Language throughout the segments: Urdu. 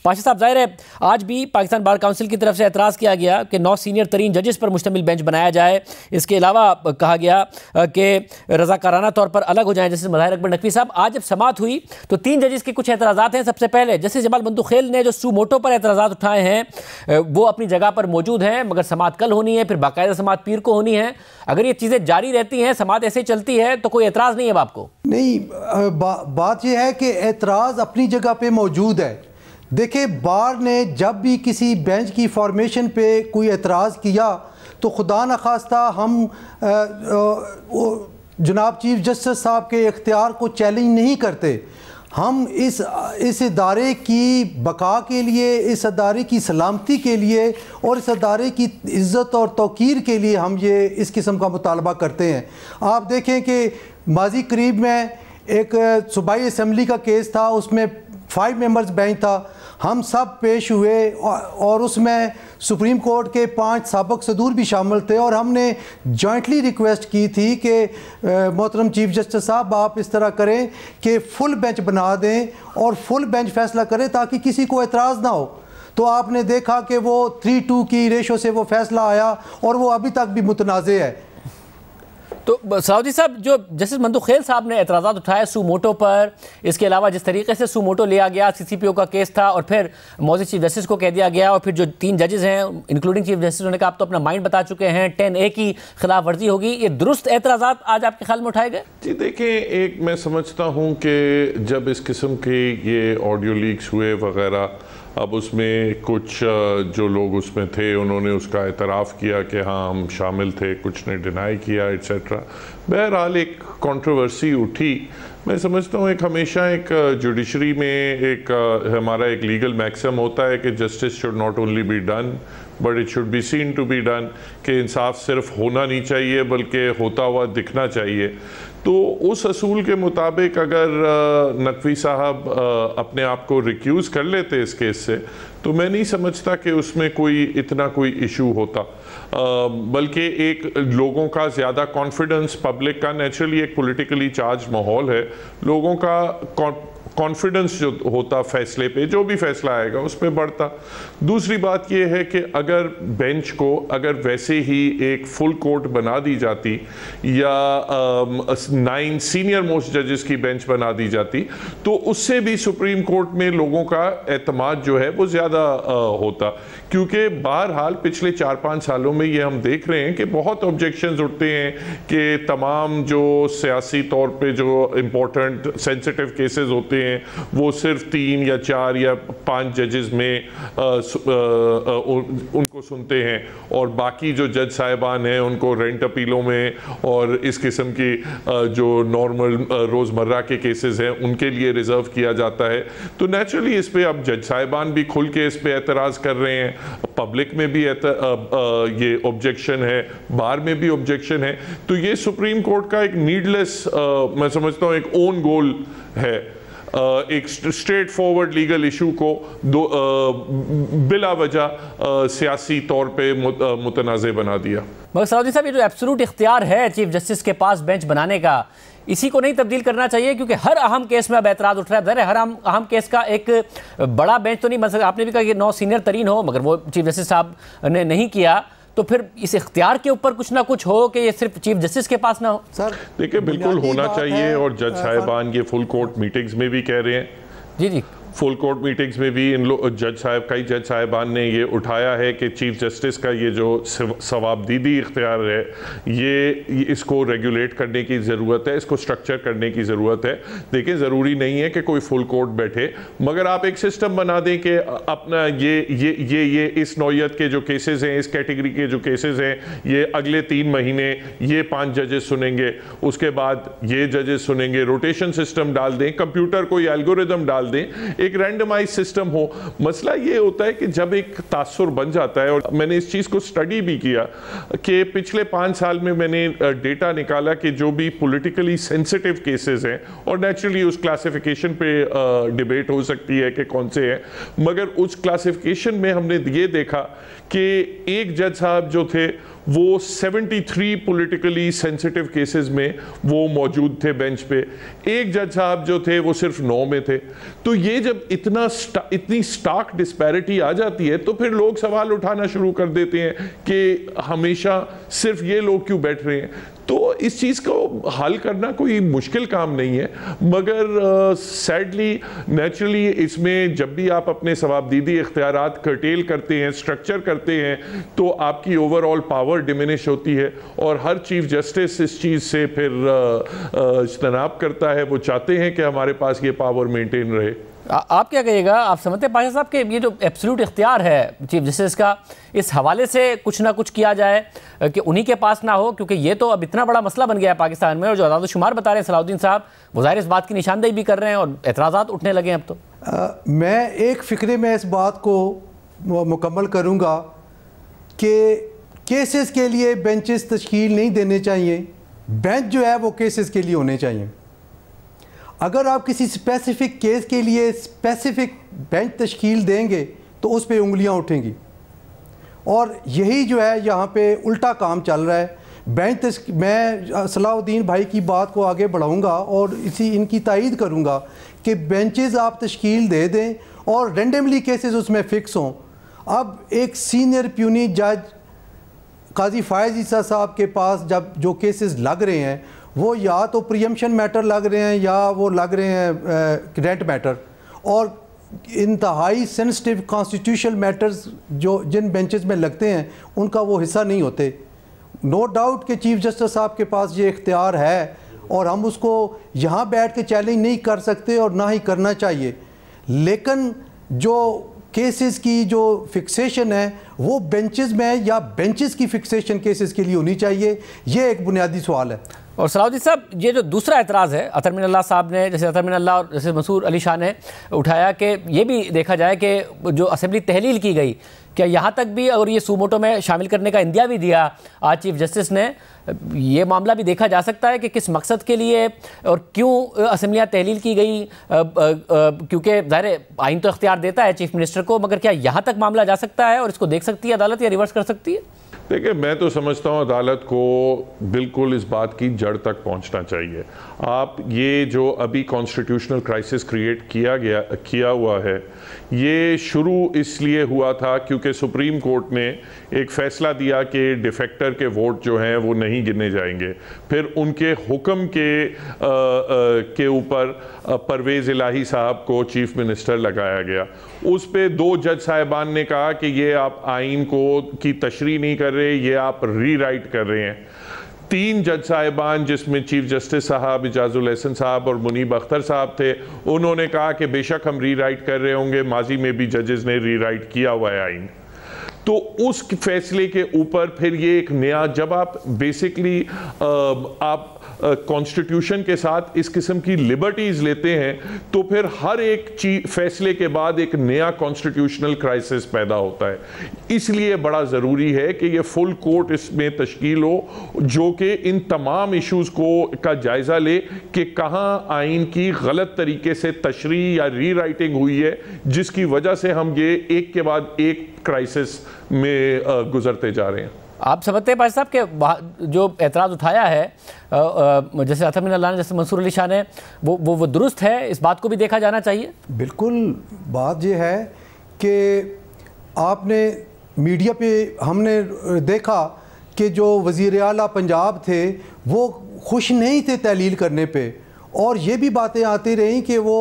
پاشا صاحب، ظاہر ہے آج بھی پاکستان بار کونسل کی طرف سے اعتراض کیا گیا کہ 9 سینئر ترین ججز پر مشتمل بینچ بنایا جائے. اس کے علاوہ کہا گیا کہ رضاکارانہ طور پر الگ ہو جائیں. جسٹس مظاہر اکبر نقوی صاحب، آج جب سماعت ہوئی تو 3 ججز کے کچھ اعتراضات ہیں. سب سے پہلے جسٹس جمال بندوخیل نے جو سو موٹو پر اعتراضات اٹھائے ہیں وہ اپنی جگہ پر موجود ہیں، مگر سماعت کل ہونی ہے، پھر باقاعدہ سماعت پیر کو ہونی ہے. اگر یہ چیزیں جاری رہتی ہیں، سماعت ایسے چلتی ہے، تو کوئی اعتراض نہیں ہے آپ کو؟ نہیں، بات یہ ہے کہ اعتراض اپنی جگہ پہ موجود ہے. دیکھیں، بار نے جب بھی کسی بینچ کی فارمیشن پہ کوئی اعتراض کیا تو خدا نخواستہ ہم جناب چیف جسٹس صاحب کے اختیار کو چیلنج نہیں کرتے. ہم اس ادارے کی بقا کے لیے، اس ادارے کی سلامتی کے لیے اور اس ادارے کی عزت اور توقیر کے لیے ہم اس قسم کا مطالبہ کرتے ہیں. آپ دیکھیں کہ ماضی قریب میں ایک صوبائی اسمبلی کا کیس تھا، اس میں 5 ممبرز بینچ تھا. ہم سب پیش ہوئے اور اس میں سپریم کورٹ کے 5 سابق صدور بھی شامل تھے، اور ہم نے جوائنٹلی ریکویسٹ کی تھی کہ محترم چیف جسٹس صاحب آپ اس طرح کریں کہ فل بینچ بنا دیں اور فل بینچ فیصلہ کریں تاکہ کسی کو اعتراض نہ ہو. تو آپ نے دیکھا کہ وہ 3-2 کی ریشو سے وہ فیصلہ آیا اور وہ ابھی تک بھی متنازع ہے. تو سعودی صاحب، جو جسٹس مندوخیل صاحب نے اعتراضات اٹھائے سو موٹو پر، اس کے علاوہ جس طریقے سے سو موٹو لیا گیا، CCPO کا کیس تھا اور پھر موزی چیف جسٹس کو کہہ دیا گیا، اور پھر جو 3 ججز ہیں انکلوڈنگ چیف جسٹس، انہوں نے کہا آپ تو اپنا مائنڈ بتا چکے ہیں، 10A کی خلاف ورزی ہوگی، یہ درست اعتراضات آج آپ کے خیال میں اٹھائے گئے؟ جی دیکھیں، ایک میں سمجھتا ہوں کہ جب اس قسم کے یہ آڈیو لیکس ہوئے وغیرہ، اب اس میں کچھ جو لوگ اس میں تھے انہوں نے اس کا اعتراف کیا کہ ہاں ہم شامل تھے، کچھ نے ڈینائی کیا ایٹسیٹرا. بہرحال ایک کنٹروورسی اٹھی. میں سمجھتا ہوں ہمیشہ ایک جوڈیشری میں ہمارا ایک لیگل میکسم ہوتا ہے کہ justice should not only be done but it should be seen to be done, کہ انصاف صرف ہونا نہیں چاہیے بلکہ ہوتا ہوا دکھنا چاہیے. تو اس اصول کے مطابق اگر نقوی صاحب اپنے آپ کو ریکیوز کر لیتے اس کیس سے تو میں نہیں سمجھتا کہ اس میں اتنا کوئی ایشو ہوتا، بلکہ ایک لوگوں کا زیادہ کانفیڈنس، پبلک کا نیچرلی ایک پولیٹیکلی چارج ماحول ہے، لوگوں کا کانفیڈنس جو ہوتا فیصلے پہ، جو بھی فیصلہ آئے گا اس پہ بڑھتا. دوسری بات یہ ہے کہ اگر بینچ کو اگر ویسے ہی ایک فل کورٹ بنا دی جاتی یا 9 سینئر موسٹ ججز کی بینچ بنا دی جاتی تو اس سے بھی سپریم کورٹ میں لوگوں کا اعتماد جو ہے وہ زیادہ ہوتا، کیونکہ بہرحال پچھلے 4-5 سالوں میں یہ ہم دیکھ رہے ہیں کہ بہت آبجیکشنز اٹھتے ہیں کہ تمام جو سیاسی طور پہ جو امپورٹنٹ سینسٹیو کیسز ہوتے ہیں وہ صرف 3 یا 4 یا 5 ججز میں ان کو سنتے ہیں، اور باقی جو جج صاحبان ہیں ان کو رینٹ اپیلوں میں اور اس قسم کی جو نارمل روزمرہ کے کیسز ہیں ان کے لیے ریزرو کیا جاتا ہے. تو نیچرلی اس پہ اب جج صاحبان بھی کھل کے اس پہ اعتراض کر رہے ہیں، پبلک میں بھی یہ آبجیکشن ہے، بار میں بھی آبجیکشن ہے. تو یہ سپریم کورٹ کا ایک نیڈلیس، میں سمجھتا ہوں ایک اون گول ہے، ایک اسٹریٹ فارورڈ لیگل ایشو کو بلا وجہ سیاسی طور پہ متنازع بنا دیا. مگر سعودی صاحب، یہ جو ایبسولوٹ اختیار ہے چیف جسٹس کے پاس بینچ بنانے کا، اسی کو نہیں تبدیل کرنا چاہیے؟ کیونکہ ہر اہم کیس میں اب اعتراض اٹھ رہا ہے. ظاہر ہے ہر اہم کیس کا ایک بڑا بینچ تو نہیں بن سکتا. آپ نے بھی کہا کہ 9 سینئر ترین ہو، مگر وہ چیف جسٹس صاحب نے نہیں کیا، تو پھر اس اختیار کے اوپر کچھ نہ کچھ ہو کہ یہ صرف چیف جسٹس کے پاس نہ ہو. سر دیکھیں، بالکل ہونا چاہیے، اور جج صاحبان یہ فل کورٹ میٹنگز میں بھی کہہ رہے ہیں. جی فل کورٹ میٹنگز میں بھی کئی جج صاحبان نے یہ اٹھایا ہے کہ چیف جسٹس کا یہ جو ثوابدیدی اختیار ہے یہ اس کو ریگولیٹ کرنے کی ضرورت ہے، اس کو سٹرکچر کرنے کی ضرورت ہے. دیکھیں، ضروری نہیں ہے کہ کوئی فل کورٹ بیٹھے، مگر آپ ایک سسٹم بنا دیں کہ اپنا یہ اس نوعیت کے جو کیسز ہیں، اس کیٹیگری کے جو کیسز ہیں، یہ اگلے 3 مہینے یہ 5 ججز سنیں گے، اس کے بعد یہ ججز سنیں گے. روٹیشن سسٹم ڈال دیں، کمپیوٹر کوئی الگوریدم ڈال دیں، ایک رینڈمائز سسٹم ہو. مسئلہ یہ ہوتا ہے کہ جب ایک تاثر بن جاتا ہے، اور میں نے اس چیز کو سٹڈی بھی کیا کہ پچھلے 5 سال میں نے ڈیٹا نکالا کہ جو بھی پولیٹیکلی سینسٹیو کیسز ہیں، اور نیچرلی اس کلاسیفیکیشن پہ ڈیبیٹ ہو سکتی ہے کہ کون سے ہیں، مگر اس کلاسیفیکیشن میں ہم نے یہ دیکھا کہ ایک جج صاحب جو تھے وہ 73 پولیٹیکلی سینسیٹیو کیسز میں وہ موجود تھے بینچ پہ. ایک جج صاحب جو تھے وہ صرف 9 میں تھے. تو یہ جب اتنی سٹارک ڈسپیرٹی آ جاتی ہے تو پھر لوگ سوال اٹھانا شروع کر دیتے ہیں کہ ہمیشہ صرف یہ لوگ کیوں بیٹھ رہے ہیں. تو اس چیز کو حل کرنا کوئی مشکل کام نہیں ہے, مگر سیڈلی نیچرلی اس میں جب بھی آپ اپنے ثوابدیدی اختیارات کرٹیل کرتے ہیں, اسٹرکچر کرتے ہیں, تو آپ کی اوور آل پاور ڈیمینش ہوتی ہے, اور ہر چیف جسٹس اس چیز سے پھر اجتناب کرتا ہے. وہ چاہتے ہیں کہ ہمارے پاس یہ پاور مینٹین رہے. آپ کیا کہیے گا؟ آپ سمجھتے ہیں پاشا صاحب کہ یہ جو ایبسلیوٹ اختیار ہے چیف جسٹس کا, اس حوالے سے کچھ نہ کچھ کیا جائے کہ انہی کے پاس نہ ہو, کیونکہ یہ تو اب اتنا بڑا مسئلہ بن گیا ہے پاکستان میں, اور جو اعداد و شمار بتا رہے ہیں صلاح الدین صاحب, وہ ظاہر اس بات کی نشاندہی بھی کر رہے ہیں اور اعتراضات اٹھنے لگے ہیں اب تو. میں ایک فکرے میں اس بات کو مکمل کروں گا کہ کیسز کے لیے بینچز تشکیل نہیں دینے چاہیے. بینچ جو ہے وہ کیسز کے لیے ہونے چاہیے. اگر آپ کسی اسپیسیفک کیس کے لیے اسپیسیفک بینچ تشکیل دیں گے تو اس پہ انگلیاں اٹھیں گی, اور یہی جو ہے یہاں پہ الٹا کام چل رہا ہے. میں صلاح الدین بھائی کی بات کو آگے بڑھاؤں گا اور ان کی تائید کروں گا کہ بینچز آپ تشکیل دے دیں اور رینڈملی کیسز اس میں فکس ہوں. اب ایک سینئر پیونی جج قاضی فائز عیسیٰ صاحب کے پاس جب جو کیسز لگ رہے ہیں وہ یا تو پریمپشن میٹر لگ رہے ہیں یا وہ لگ رہے ہیں رینٹ میٹر, اور انتہائی سینسٹیو کانسٹیٹیوشنل میٹرز جو جن بینچز میں لگتے ہیں ان کا وہ حصہ نہیں ہوتے. نو ڈاؤٹ کہ چیف جسٹس صاحب کے پاس یہ اختیار ہے اور ہم اس کو یہاں بیٹھ کے چیلنج نہیں کر سکتے اور نہ ہی کرنا چاہیے, لیکن جو کیسز کی جو فکسیشن ہے وہ بینچز میں یا بینچز کی فکسیشن کیسز کے لیے ہونی چاہیے. یہ ایک بنیادی سوال ہے. اور صلاح الدین صاحب, یہ جو دوسرا اعتراض ہے اطہر من اللہ صاحب نے, جیسے اطہر من اللہ اور جیسے منصور علی شاہ نے اٹھایا, کہ یہ بھی دیکھا جائے کہ جو اسمبلی تحلیل کی گئی, کیا یہاں تک بھی اور یہ سوموٹو میں شامل کرنے کا اندیا بھی دیا آج چیف جسٹس نے, یہ معاملہ بھی دیکھا جا سکتا ہے کہ کس مقصد کے لیے اور کیوں اسمبلیاں تحلیل کی گئی, کیونکہ ظاہر آئین تو اختیار دیتا ہے چیف منسٹر کو, مگر کیا یہاں تک معاملہ جا سکتا ہے اور اس کو دیکھ سکتی ہے عدالت یا ریورس کر سکتی ہے؟ دیکھیں, میں تو سمجھتا ہوں عدالت کو بالکل اس بات کی جڑ تک پہنچنا چاہیے. آپ یہ جو ابھی کانسٹیٹیوشنل کرائسس کریٹ کیا ہوا ہے, یہ شروع اس لیے ہوا تھا کیونکہ سپریم کورٹ نے ایک فیصلہ دیا کہ ڈیفیکٹر کے ووٹ جو ہیں وہ نہیں گنے جائیں گے. پھر ان کے حکم کے اوپر پرویز الہی صاحب کو چیف منسٹر لگایا گیا. اس پہ 2 جج صاحبان نے کہا کہ یہ آپ آئین کی تشریح نہیں کر رہے, یہ آپ ری رائٹ کر رہے ہیں. 3 جج صاحبان جس میں چیف جسٹس صاحب اعجاز الحسن صاحب اور منیب اختر صاحب تھے, انہوں نے کہا کہ بے شک ہم ری رائٹ کر رہے ہوں گے, ماضی میں بھی ججز نے ری رائٹ کیا ہوا ہے آئین. تو اس فیصلے کے اوپر پھر یہ ایک نیا, جب آپ بیسکلی آپ کانسٹیٹیوشن کے ساتھ اس قسم کی لبرٹیز لیتے ہیں تو پھر ہر ایک فیصلے کے بعد ایک نیا کانسٹیٹیوشنل کرائسس پیدا ہوتا ہے. اس لیے بڑا ضروری ہے کہ یہ فل کورٹ اس میں تشکیل ہو جو کہ ان تمام ایشوز کا جائزہ لے کہ کہاں آئین کی غلط طریقے سے تشریح یا ری رائٹنگ ہوئی ہے, جس کی وجہ سے ہم یہ ایک کے بعد ایک کرائسس میں گزرتے جا رہے ہیں. آپ سمجھتے ہیں پاشا صاحب کہ جو اعتراض اٹھایا ہے جیسے اطہر من اللہ نے, جیسے منصور علی شاہ نے, وہ درست ہے, اس بات کو بھی دیکھا جانا چاہیے؟ بالکل. بات یہ ہے کہ آپ نے میڈیا پہ ہم نے دیکھا کہ جو وزیر اعلیٰ پنجاب تھے وہ خوش نہیں تھے تحلیل کرنے پہ, اور یہ بھی باتیں آتی رہیں کہ وہ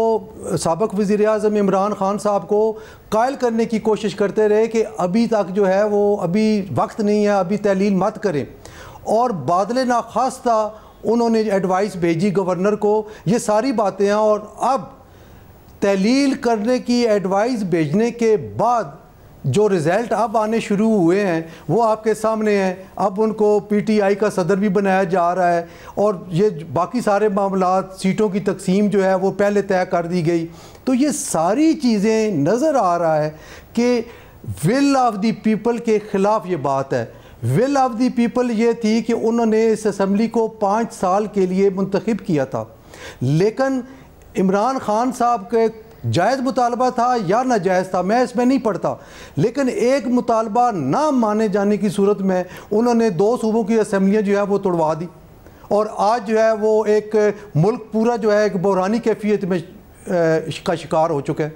سابق وزیر اعظم عمران خان صاحب کو قائل کرنے کی کوشش کرتے رہے کہ ابھی تک جو ہے وہ ابھی وقت نہیں ہے, ابھی تحلیل مت کریں. اور بادل ناخواستہ انہوں نے ایڈوائس بھیجی گورنر کو. یہ ساری باتیں ہیں, اور اب تحلیل کرنے کی ایڈوائس بھیجنے کے بعد جو رزلٹ اب آنے شروع ہوئے ہیں وہ آپ کے سامنے ہیں. اب ان کو پی ٹی آئی کا صدر بھی بنایا جا رہا ہے, اور یہ باقی سارے معاملات, سیٹوں کی تقسیم جو ہے وہ پہلے طے کر دی گئی. تو یہ ساری چیزیں نظر آ رہا ہے کہ ول آف دی پیپل کے خلاف یہ بات ہے. ول آف دی پیپل یہ تھی کہ انہوں نے اس اسمبلی کو 5 سال کے لیے منتخب کیا تھا, لیکن عمران خان صاحب جائز مطالبہ تھا یا ناجائز تھا میں اس میں نہیں پڑھتا، لیکن ایک مطالبہ نہ مانے جانے کی صورت میں انہوں نے 2 صوبوں کی اسمبلیاں جو ہے وہ توڑوا دی، اور آج جو ہے وہ ایک ملک پورا جو ہے ایک بحرانی کیفیت میں کا شکار ہو چکا ہے۔